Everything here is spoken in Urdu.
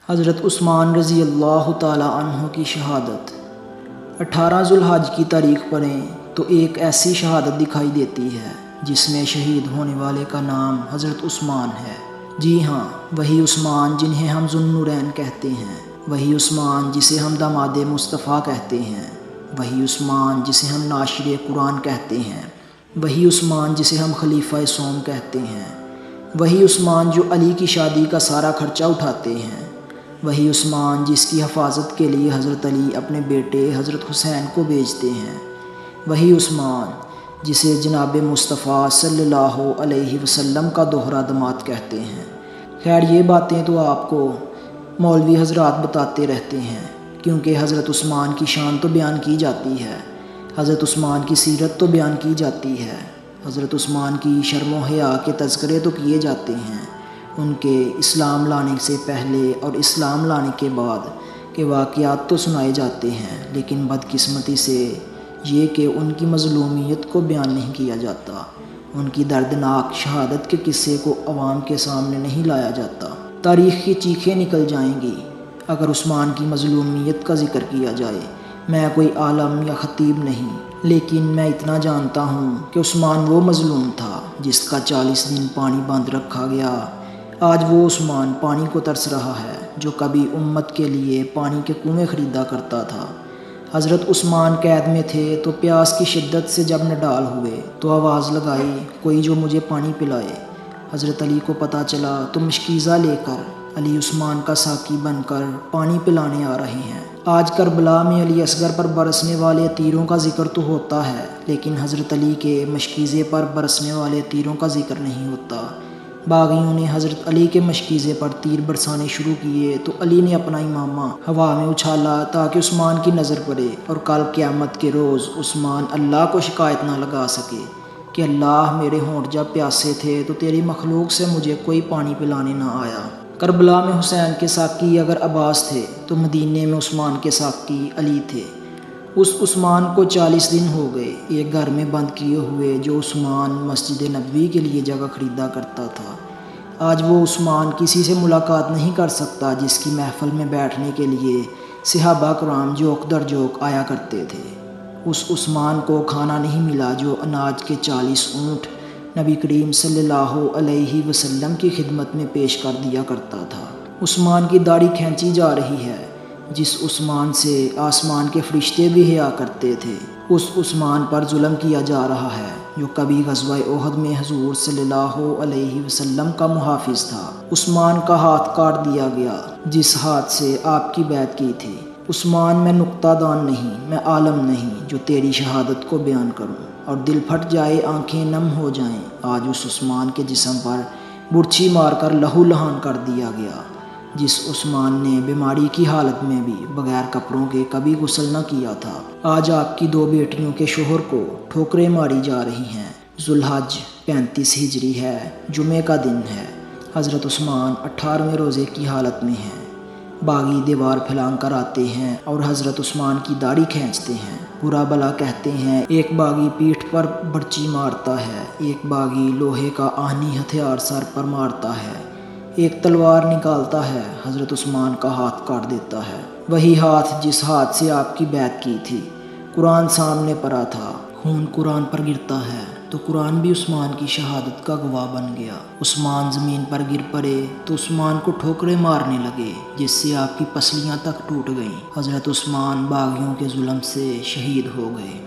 حضرت عثمان رضی اللہ تعالیٰ عنہ کی شہادت۔ 18 ذوالحج کی تاریخ پڑھیں تو ایک ایسی شہادت دکھائی دیتی ہے جس میں شہید ہونے والے کا نام حضرت عثمان ہے۔ جی ہاں، وہی عثمان جنہیں ہم ذو النورین کہتے ہیں، وہی عثمان جسے ہم داماد مصطفیٰ کہتے ہیں، وہی عثمان جسے ہم ناشر قرآن کہتے ہیں، وہی عثمان جسے ہم خلیفہ سوم کہتے ہیں، وہی عثمان جو علی کی شادی کا سارا خرچہ اٹھاتے ہیں، وہی عثمان جس کی حفاظت کے لیے حضرت علی اپنے بیٹے حضرت حسین کو بھیجتے ہیں، وہی عثمان جسے جناب مصطفیٰ صلی اللہ علیہ وسلم کا دوہرا داماد کہتے ہیں۔ خیر، یہ باتیں تو آپ کو مولوی حضرات بتاتے رہتے ہیں، کیونکہ حضرت عثمان کی شان تو بیان کی جاتی ہے، حضرت عثمان کی سیرت تو بیان کی جاتی ہے، حضرت عثمان کی شرم و حیا کے تذکرے تو کیے جاتے ہیں، ان کے اسلام لانے سے پہلے اور اسلام لانے کے بعد کے واقعات تو سنائے جاتے ہیں، لیکن بدقسمتی سے یہ کہ ان کی مظلومیت کو بیان نہیں کیا جاتا، ان کی دردناک شہادت کے قصے کو عوام کے سامنے نہیں لایا جاتا۔ تاریخ کی چیخیں نکل جائیں گی اگر عثمان کی مظلومیت کا ذکر کیا جائے۔ میں کوئی عالم یا خطیب نہیں، لیکن میں اتنا جانتا ہوں کہ عثمان وہ مظلوم تھا جس کا 40 دن پانی بند رکھا گیا۔ آج وہ عثمان پانی کو ترس رہا ہے جو کبھی امت کے لیے پانی کے کنویں خریدا کرتا تھا۔ حضرت عثمان قید میں تھے تو پیاس کی شدت سے جب نڈال ہوئے تو آواز لگائی، کوئی جو مجھے پانی پلائے۔ حضرت علی کو پتہ چلا تو مشکیزہ لے کر علی عثمان کا ساقی بن کر پانی پلانے آ رہے ہیں۔ آج کربلا میں علی اصغر پر برسنے والے تیروں کا ذکر تو ہوتا ہے، لیکن حضرت علی کے مشکیزے پر برسنے والے تیروں کا ذکر نہیں ہوتا۔ باغیوں نے حضرت علی کے مشکیزے پر تیر برسانے شروع کیے تو علی نے اپنا امامہ ہوا میں اچھالا تاکہ عثمان کی نظر پڑے اور کل قیامت کے روز عثمان اللہ کو شکایت نہ لگا سکے کہ اللہ، میرے ہونٹ جب پیاسے تھے تو تیری مخلوق سے مجھے کوئی پانی پلانے نہ آیا۔ کربلا میں حسین کے ساقی اگر عباس تھے تو مدینے میں عثمان کے ساقی علی تھے۔ اس عثمان کو 40 دن ہو گئے ایک گھر میں بند کیے ہوئے جو عثمان مسجد نبوی کے لیے جگہ خریدا کرتا تھا۔ آج وہ عثمان کسی سے ملاقات نہیں کر سکتا جس کی محفل میں بیٹھنے کے لیے صحابہ کرام جوک در جوک آیا کرتے تھے۔ اس عثمان کو کھانا نہیں ملا جو اناج کے 40 اونٹ نبی کریم صلی اللہ علیہ وسلم کی خدمت میں پیش کر دیا کرتا تھا۔ عثمان کی داڑھی کھینچی جا رہی ہے جس عثمان سے آسمان کے فرشتے بھی حیا کرتے تھے۔ اس عثمان پر ظلم کیا جا رہا ہے جو کبھی غزوہ احد میں حضور صلی اللہ علیہ وسلم کا محافظ تھا۔ عثمان کا ہاتھ کاٹ دیا گیا جس ہاتھ سے آپ کی بیعت کی تھی۔ عثمان، میں نقطہ دان نہیں، میں عالم نہیں جو تیری شہادت کو بیان کروں اور دل پھٹ جائے، آنکھیں نم ہو جائیں۔ آج اس عثمان کے جسم پر برچھی مار کر لہو لہان کر دیا گیا جس عثمان نے بیماری کی حالت میں بھی بغیر کپڑوں کے کبھی غسل نہ کیا تھا۔ آج آپ کی 2 بیٹیوں کے شوہر کو ٹھوکریں ماری جا رہی ہیں۔ ذوالحج 35 ہجری ہے، جمعے کا دن ہے۔ حضرت عثمان 18ویں روزے کی حالت میں ہیں۔ باغی دیوار پھیلان کر آتے ہیں اور حضرت عثمان کی داڑھی کھینچتے ہیں، برا بلا کہتے ہیں۔ ایک باغی پیٹھ پر برچی مارتا ہے، ایک باغی لوہے کا آہنی ہتھیار سر پر مارتا ہے، ایک تلوار نکالتا ہے، حضرت عثمان کا ہاتھ کاٹ دیتا ہے۔ وہی ہاتھ جس ہاتھ سے آپ کی بیعت کی تھی۔ قرآن سامنے پڑا تھا، خون قرآن پر گرتا ہے تو قرآن بھی عثمان کی شہادت کا گواہ بن گیا۔ عثمان زمین پر گر پڑے تو عثمان کو ٹھوکریں مارنے لگے جس سے آپ کی پسلیاں تک ٹوٹ گئیں۔ حضرت عثمان باغیوں کے ظلم سے شہید ہو گئے۔